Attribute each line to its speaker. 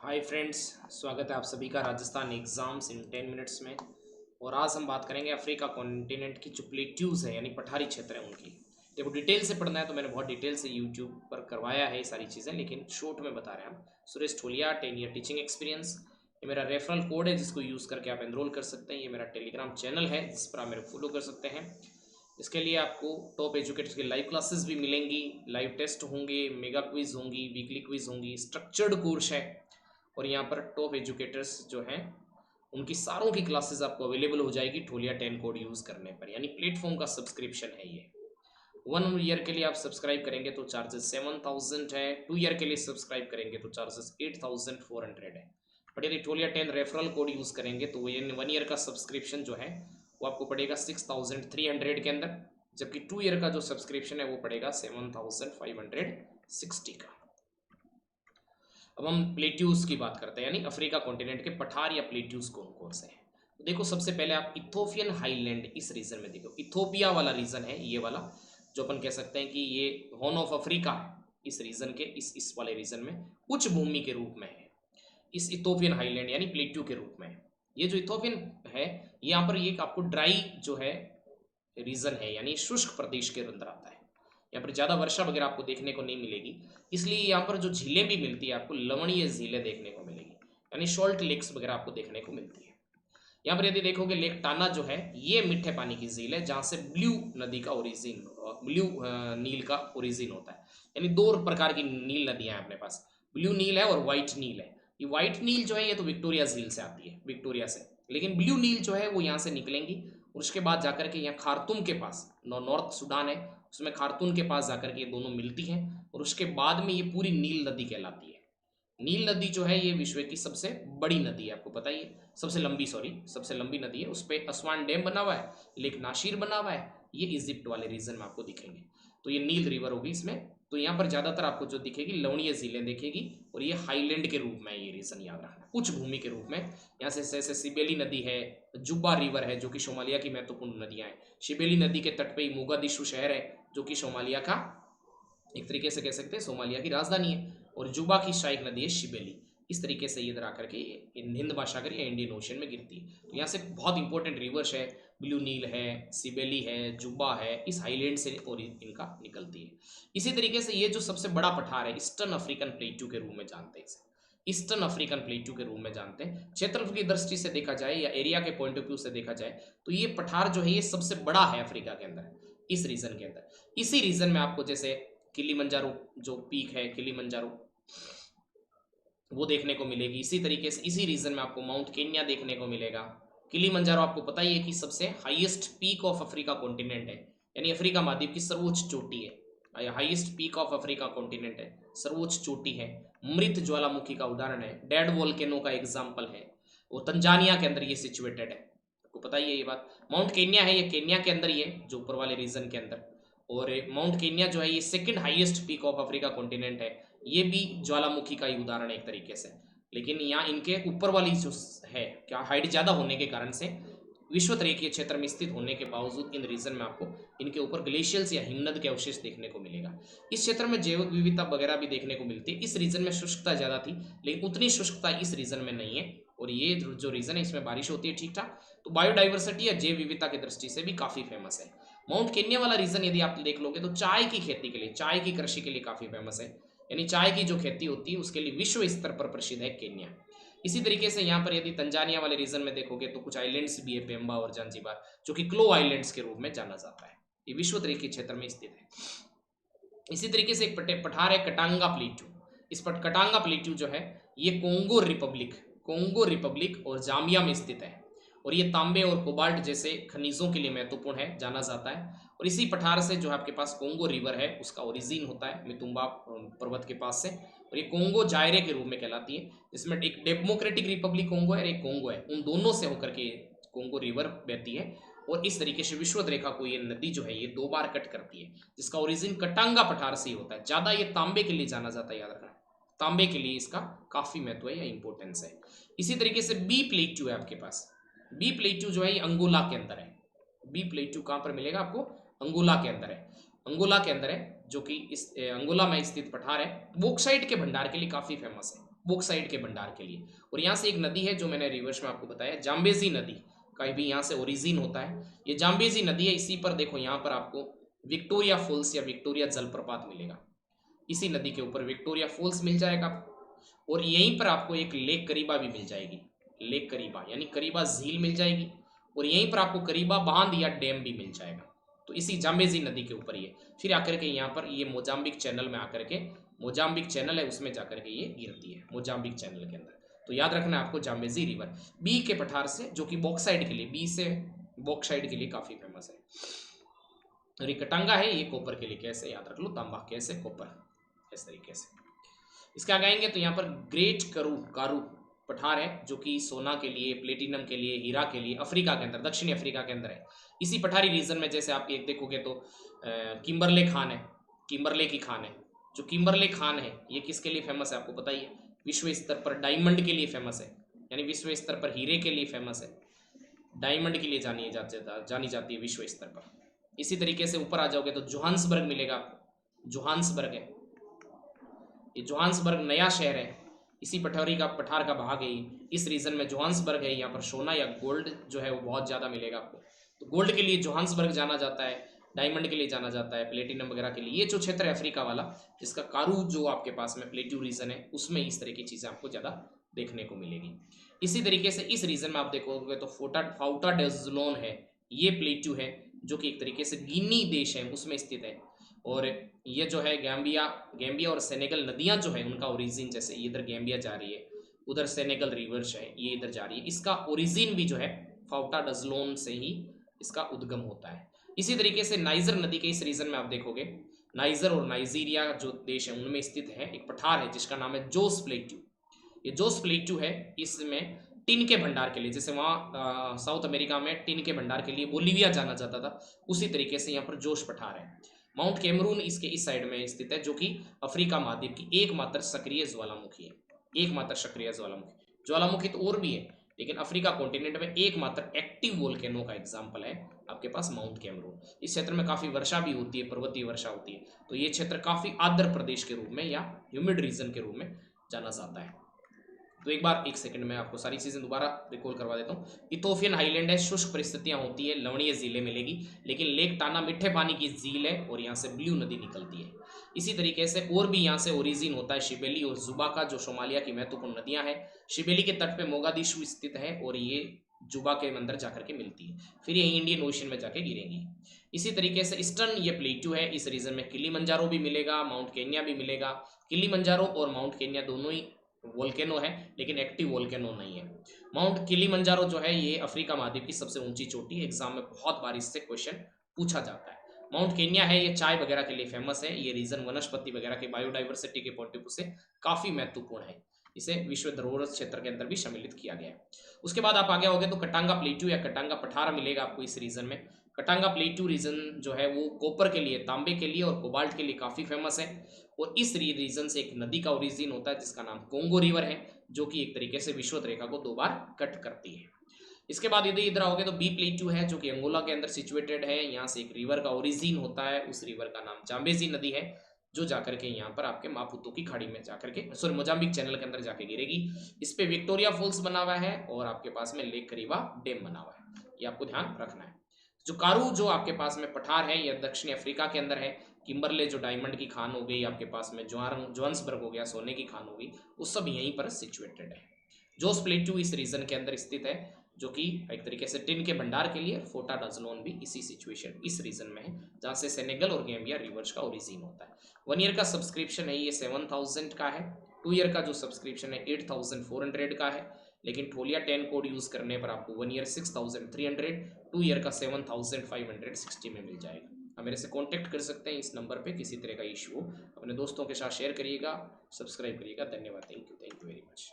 Speaker 1: Hi friends, स्वागत है आप सभी का राजस्थान एग्जाम्स इन 10 मिनट्स में। और आज हम बात करेंगे अफ्रीका कॉन्टिनेंट की जो प्लेट्यूज है यानी पठारी क्षेत्र है उनकी। देखो, डिटेल से पढ़ना है तो मैंने बहुत डिटेल से यूट्यूब पर करवाया है ये सारी चीज़ें, लेकिन शॉर्ट में बता रहे हैं हम। सुरेश ठोलिया, 10 ईयर टीचिंग एक्सपीरियंस। ये मेरा रेफरल कोड है जिसको यूज़ करके आप एनरोल कर सकते हैं। ये मेरा टेलीग्राम चैनल है जिस पर आप मेरे फॉलो कर सकते हैं। इसके लिए आपको टॉप एजुकेटर्स की लाइव क्लासेस भी मिलेंगी, लाइव टेस्ट होंगे, मेगा क्विज होंगी, वीकली क्विज होंगी, स्ट्रक्चर्ड कोर्स है। और यहाँ पर टॉप एजुकेटर्स जो हैं उनकी सारों की क्लासेस आपको अवेलेबल हो जाएगी ठोलिया 10 कोड यूज़ करने पर। यानी प्लेटफॉर्म का सब्सक्रिप्शन है ये। 1 ईयर के लिए आप सब्सक्राइब करेंगे तो चार्जेस 7,000 है। 2 ईयर के लिए सब्सक्राइब करेंगे तो चार्जेस 8,400 है। बट यदि ठोलिया 10 रेफरल कोड यूज़ करेंगे तो वो 1 ईयर का सब्सक्रिप्शन जो है वो आपको पड़ेगा 6,300 के अंदर, जबकि 2 ईयर का जो सब्सक्रिप्शन है वो पड़ेगा 7,560 का। अब हम प्लेट्यूज की बात करते हैं, यानी अफ्रीका कॉन्टिनेंट के पठार या प्लेट्यूज कौन कौन से हैं। तो देखो, सबसे पहले आप इथोपियन हाईलैंड इस रीजन में देखो। इथोपिया वाला रीजन है ये वाला, जो अपन कह सकते हैं कि ये हॉर्न ऑफ अफ्रीका है। इस रीजन के इस वाले रीजन में उच्च भूमि के रूप में है, इस इथोपियन हाईलैंड यानी प्लेट्यू के रूप में। ये जो इथोपियन है, यहाँ पर ये आपको ड्राई जो है रीजन है, यानी शुष्क प्रदेश के अंदर आता है। यहाँ पर ज़्यादा वर्षा वगैरह आपको देखने को नहीं मिलेगी, इसलिए यहाँ पर जो झीलें भी मिलती है आपको लवणीय झीलें देखने को मिलेगी, यानी सॉल्ट लेक्स वगैरह आपको देखने को मिलती है। यहाँ पर यदि देखोगे लेक टाना जो है ये मीठे पानी की झील है, जहाँ से ब्लू नदी का ओरिजिन, ब्लू नील का ओरिजिन होता है। यानी दो प्रकार की नील नदियाँ हैं अपने पास, ब्लू नील है और व्हाइट नील है। ये व्हाइट नील जो है ये तो विक्टोरिया झील से आती है, विक्टोरिया से, लेकिन ब्लू नील जो है वो यहाँ से निकलेंगी और उसके बाद जाकर के यहाँ खार्तूम के पास, नॉर्थ सूडान है उसमें खार्तूम के पास जाकर के ये दोनों मिलती हैं और उसके बाद में ये पूरी नील नदी कहलाती है। नील नदी जो है ये विश्व की सबसे बड़ी नदी है, आपको पता ही है, सबसे लंबी, सॉरी सबसे लंबी नदी है। उस पर असवान डैम बना हुआ है, लेक नासिर बना हुआ है, ये इजिप्ट वाले रीजन में आपको दिखेंगे। तो ये नील रिवर होगी इसमें। तो यहाँ पर ज़्यादातर आपको जो दिखेगी लवणीय झीलें दिखेगी, और ये हाईलैंड के रूप में ये रीजन याद रखना, उच्च भूमि के रूप में। यहाँ से जैसे सिबेली नदी है, जुब्बा रिवर है जो कि सोमालिया की महत्वपूर्ण नदियाँ हैं। शिबेली नदी के तट पर ही मोगादिशु शहर है जो कि सोमालिया का एक तरीके से कह सकते हैं सोमालिया की राजधानी है, और जुबा की सहायक नदी है शिबेली। इस तरीके से ये इधर आकर के हिंद महासागर या इंडियन ओशन में गिरती है। तो यहाँ से बहुत इंपॉर्टेंट रिवर्स है, ब्लू नील है, सिबेली है, जुबा है, इस हाईलैंड से और इनका निकलती है। इसी तरीके से ये जो सबसे बड़ा पठार है ईस्टर्न अफ्रीकन प्लेट्यू के रूप में जानते हैं इसे, ईस्टर्न अफ्रीकन प्लेट्यू के रूप में जानते हैं। क्षेत्रफल की दृष्टि से देखा जाए या एरिया के पॉइंट ऑफ व्यू से देखा जाए तो ये पठार जो है ये सबसे बड़ा है अफ्रीका के अंदर, इस रीजन के अंदर। इसी रीजन में आपको जैसे किलीमंजारो जो पीक है, किलीमंजारो वो देखने को मिलेगी। इसी तरीके से इसी रीजन में आपको माउंट केन्या देखने को मिलेगा। किलीमंजारो आपको पता ही है कि सबसे highest peak of Africa continent है, यानी अफ्रीका महाद्वीप की सर्वोच्च चोटी है। Highest peak of Africa continent है, सर्वोच्च चोटी है। मृत ज्वालामुखी का उदाहरण है, डेड वोल्केनो का एग्जाम्पल है। वो तंजानिया के अंदर ये सिचुएटेड है, आपको पता ही है ये बात। माउंट केन्या है ये केन्या के अंदर, ये जो ऊपर वाले रीजन के अंदर। और माउंट केन्या जो है ये second highest peak of Africa continent है, ये भी ज्वालामुखी का ही उदाहरण है एक तरीके से। लेकिन यहाँ इनके ऊपर वाली जो है क्या हाइट ज़्यादा होने के कारण से विश्वत रेखीय क्षेत्र में स्थित होने के बावजूद इन रीजन में आपको इनके ऊपर ग्लेशियर्स या हिमनद के अवशेष देखने को मिलेगा। इस क्षेत्र में जैव विविधता वगैरह भी देखने को मिलती है। इस रीजन में शुष्कता ज़्यादा थी, लेकिन उतनी शुष्कता इस रीजन में नहीं है, और ये जो रीजन है इसमें बारिश होती है ठीक ठाक। तो बायोडाइवर्सिटी या जैव विविधता की दृष्टि से भी काफ़ी फेमस है। माउंट केन्या वाला रीजन यदि आप देख लोगे तो चाय की खेती के लिए, चाय की कृषि के लिए काफ़ी फेमस है, यानी चाय की जो खेती होती है उसके लिए विश्व स्तर पर प्रसिद्ध है केन्या। इसी तरीके से यहाँ पर यदि तंजानिया वाले रीजन में देखोगे तो कुछ आइलैंड्स भी है, पेम्बा और जांजिबार, जो कि क्लो आइलैंड्स के रूप में जाना जाता है। ये विश्व रेखीय क्षेत्र में स्थित है। इसी तरीके से एक पठार है कटांगा प्लेट्यू। इस पर कटांगा प्लेट्यू जो है ये कोंगो रिपब्लिक और जाम्बिया में स्थित है, और ये तांबे और कोबाल्ट जैसे खनिजों के लिए महत्वपूर्ण है, जाना जाता है। और इसी पठार से जो है आपके पास कोंगो रिवर है उसका ओरिजिन होता है मितुम्बा पर्वत के पास से, और ये कोंगो जायरे के रूप में कहलाती है, जिसमें एक डेमोक्रेटिक रिपब्लिक कोंगो है और एक कोंगो है, उन दोनों से होकर के कोंगो रिवर बहती है। और इस तरीके से विश्वत रेखा को ये नदी जो है ये 2 बार कट करती है, जिसका ओरिजिन कटांगा पठार से ही होता है। ज़्यादा ये तांबे के लिए जाना जाता है, याद रखना, तांबे के लिए इसका काफ़ी महत्व है या इंपॉर्टेंस है। इसी तरीके से बी प्लेट्यू है आपके पास। बी प्लेट्यू जो है ये अंगोला के अंदर है। बी प्लेट्यू कहाँ पर मिलेगा आपको? अंगोला के अंदर है, अंगोला के अंदर है, जो कि इस अंगोला में स्थित पठार है। बोक्साइट के भंडार के लिए काफ़ी फेमस है, बॉक्साइट के भंडार के लिए। और यहाँ से एक नदी है जो मैंने रिवर्स में आपको बताया, जाम्बेजी नदी का भी यहाँ से ओरिजिन होता है। ये जाम्बेजी नदी है, इसी पर देखो यहाँ पर आपको विक्टोरिया फॉल्स या विक्टोरिया जलप्रपात मिलेगा। इसी नदी के ऊपर विक्टोरिया फॉल्स मिल जाएगा आपको, और यहीं पर आपको एक लेक करीबा भी मिल जाएगी, लेक करीबा यानी करीबा झील मिल जाएगी, और यहीं पर आपको करीबा बांध या डैम भी मिल जाएगा। तो इसी जाम्बेजी नदी के ऊपर ये फिर आकर के यहाँ पर ये मोजाम्बिक चैनल में आकर के, मोजाम्बिक चैनल है उसमें जाकर के ये गिरती है, मोजाम्बिक चैनल के अंदर। तो याद रखना आपको जाम्बेजी रिवर बी के पठार से, जो कि बॉक्साइड के लिए, बी से बॉक्साइड के लिए काफी फेमस है। और ये कटांगा है, ये कॉपर के लिए, कैसे याद रख लो, तांबा कैसे कॉपर, इस तरीके से। इसके आगे आएंगे तो यहाँ पर ग्रेट कारू पठार है, जो कि सोना के लिए, प्लेटिनम के लिए, हीरा के लिए, अफ्रीका के अंदर, दक्षिणी अफ्रीका के अंदर है। इसी पठारी रीजन में जैसे आप एक देखोगे तो किम्बरले खान है, किम्बरले की खान है। जो किम्बरले खान है ये किसके लिए फेमस है आपको पता ही है, विश्व स्तर पर डायमंड के लिए फेमस है, यानी विश्व स्तर पर हीरे के लिए फेमस है, डायमंड के लिए जानी जाती है विश्व स्तर पर। इसी तरीके से ऊपर आ जाओगे तो जोहान्सबर्ग मिलेगा आपको, जोहान्सबर्ग है, ये जोहान्सबर्ग नया शहर है, इसी पठार का भाग है। इस रीजन में जोहान्सबर्ग है, यहाँ पर सोना या गोल्ड जो है वो बहुत ज़्यादा मिलेगा आपको। तो गोल्ड के लिए जोहान्सबर्ग जाना जाता है, डायमंड के लिए जाना जाता है, प्लेटिनम वगैरह के लिए। ये जो क्षेत्र है अफ्रीका वाला, जिसका कारू जो आपके पास में प्लेट्यू रीजन है, उसमें इस तरह की चीज़ें आपको ज़्यादा देखने को मिलेगी। इसी तरीके से इस रीजन में आप देखोगे तो फाउटा डेज़लोन है, ये प्लेट्यू है, जो कि एक तरीके से गिनी देश है उसमें स्थित है। और ये जो है गैम्बिया और सेनेगल नदियां जो है उनका ओरिजिन, जैसे इधर गैम्बिया जा रही है, उधर सेनेगल रिवर्स है, ये इधर जा रही है, इसका ओरिजिन भी जो है फाउटा डजलोन से ही इसका उद्गम होता है। इसी तरीके से नाइजर नदी के इस रीजन में आप देखोगे, नाइजर और नाइजीरिया जो देश है उनमें स्थित है एक पठार है जिसका नाम है जोस प्लेट्यू। ये जोस प्लेट्यू है, इसमें टिन के भंडार के लिए, जैसे वहाँ साउथ अमेरिका में टिन के भंडार के लिए बोलीविया जाना जाता था, उसी तरीके से यहाँ पर जोश पठार है। माउंट कैमरून इसके इस साइड में स्थित है, जो कि अफ्रीका महाद्वीप की एकमात्र सक्रिय ज्वालामुखी है, एकमात्र सक्रिय ज्वालामुखी। ज्वालामुखी तो और भी है, लेकिन अफ्रीका कॉन्टिनेंट में एकमात्र एक्टिव वोल्केनो का एग्जाम्पल है आपके पास माउंट कैमरून। इस क्षेत्र में काफी वर्षा भी होती है, पर्वतीय वर्षा होती है, तो ये क्षेत्र काफी आर्द्र प्रदेश के रूप में या ह्यूमिड रीजन के रूप में जाना जाता है। तो एक बार एक सेकंड में आपको सारी चीजें दोबारा रिकॉल करवा देता हूँ। इथोपियन हाईलैंड है, शुष्क परिस्थितियां होती है, लवणीय झीलें मिलेगी, लेकिन लेक टाना मीठे पानी की झील है और यहाँ से ब्लू नदी निकलती है। इसी तरीके से और भी यहाँ से ओरिजिन होता है शिबेली और जुबा का, जो सोमालिया की महत्वपूर्ण नदियां हैं। शिबेली के तट पे मोगादिशु स्थित है और ये जुबा के अंदर जाकर के मिलती है, फिर ये इंडियन ओशन में जाके गिरेंगी। इसी तरीके से ईस्टर्न ये प्लेट्यू है, इस रीजन में किलिमंजारो भी मिलेगा, माउंट केन्या भी मिलेगा। किलिमंजारो और माउंट केन्या दोनों ही वोल्केनो है, लेकिन एक्टिव वोल्केनो नहीं है। माउंट किलिमंजारो जो है ये अफ्रीका महाद्वीप की सबसे ऊंची चोटी है, एग्जाम में बहुत बार इससे क्वेश्चन पूछा जाता है। माउंट केन्या है, ये चाय वगैरह के लिए फेमस है, ये रीजन वनस्पति वगैरह के बायोडाइवर्सिटी के पॉइंट ऑफ व्यू से काफी महत्वपूर्ण है, इसे विश्व धरोहर क्षेत्र के अंदर भी सम्मिलित किया गया है। उसके बाद आप आगे होगे तो कटांगा प्लेट्यू या कटांगा पठार मिलेगा आपको इस रीजन में। कटांगा प्लेट्यू रीजन जो है वो कॉपर के लिए, तांबे के लिए और कोबाल्ट के लिए काफी फेमस है, और इस रीजन से एक नदी का ओरिजिन होता है जिसका नाम कोंगो रिवर है, जो कि एक तरीके से विषुवत रेखा को 2 बार कट करती है। इसके बाद यदि इधर आओगे तो बी प्लेट्यू है, जो कि अंगोला के अंदर सिचुएटेड है, यहाँ से एक रिवर का ओरिजिन होता है, उस रिवर का नाम जाम्बेजी नदी है, जो जाकर के यहाँ पर आपके मापुतो की खाड़ी में जाकर के, सॉरी मोजाम्बिक चैनल के अंदर जाके गिरेगी। इस पे विक्टोरिया फॉल्स बना हुआ है और आपके पास में लेक करीबा डैम बना हुआ है, ये आपको ध्यान रखना है। जो कारू जो आपके पास में पठार है यह दक्षिणी अफ्रीका के अंदर है। किम्बरले जो डायमंड की खान हो गई आपके पास में, जोहान्सबर्ग हो गया सोने की खान हो गई, वो सब यहीं पर सिचुएटेड है। जोस प्लेट्यू इस रीजन के अंदर स्थित है, जो कि एक तरीके से टिन के भंडार के लिए, फोर्टा डजलोन भी इसी सिचुएशन इस रीजन में है, जहाँ से सेनेगल और गैम्बिया रिवर्स का ओरिजिन होता है। 1 ईयर का सब्सक्रिप्शन है ये 7000 का है, 2 ईयर का जो सब्सक्रिप्शन है 8400 का है, लेकिन ठोलिया 10 कोड यूज करने पर आपको 1 ईयर 6300, 2 ईयर का 7560 में मिल जाएगा। आप मेरे से कांटेक्ट कर सकते हैं इस नंबर पे, किसी तरह का इशू हो अपने दोस्तों के साथ शेयर करिएगा, सब्सक्राइब करिएगा। धन्यवाद, थैंक यू वेरी मच।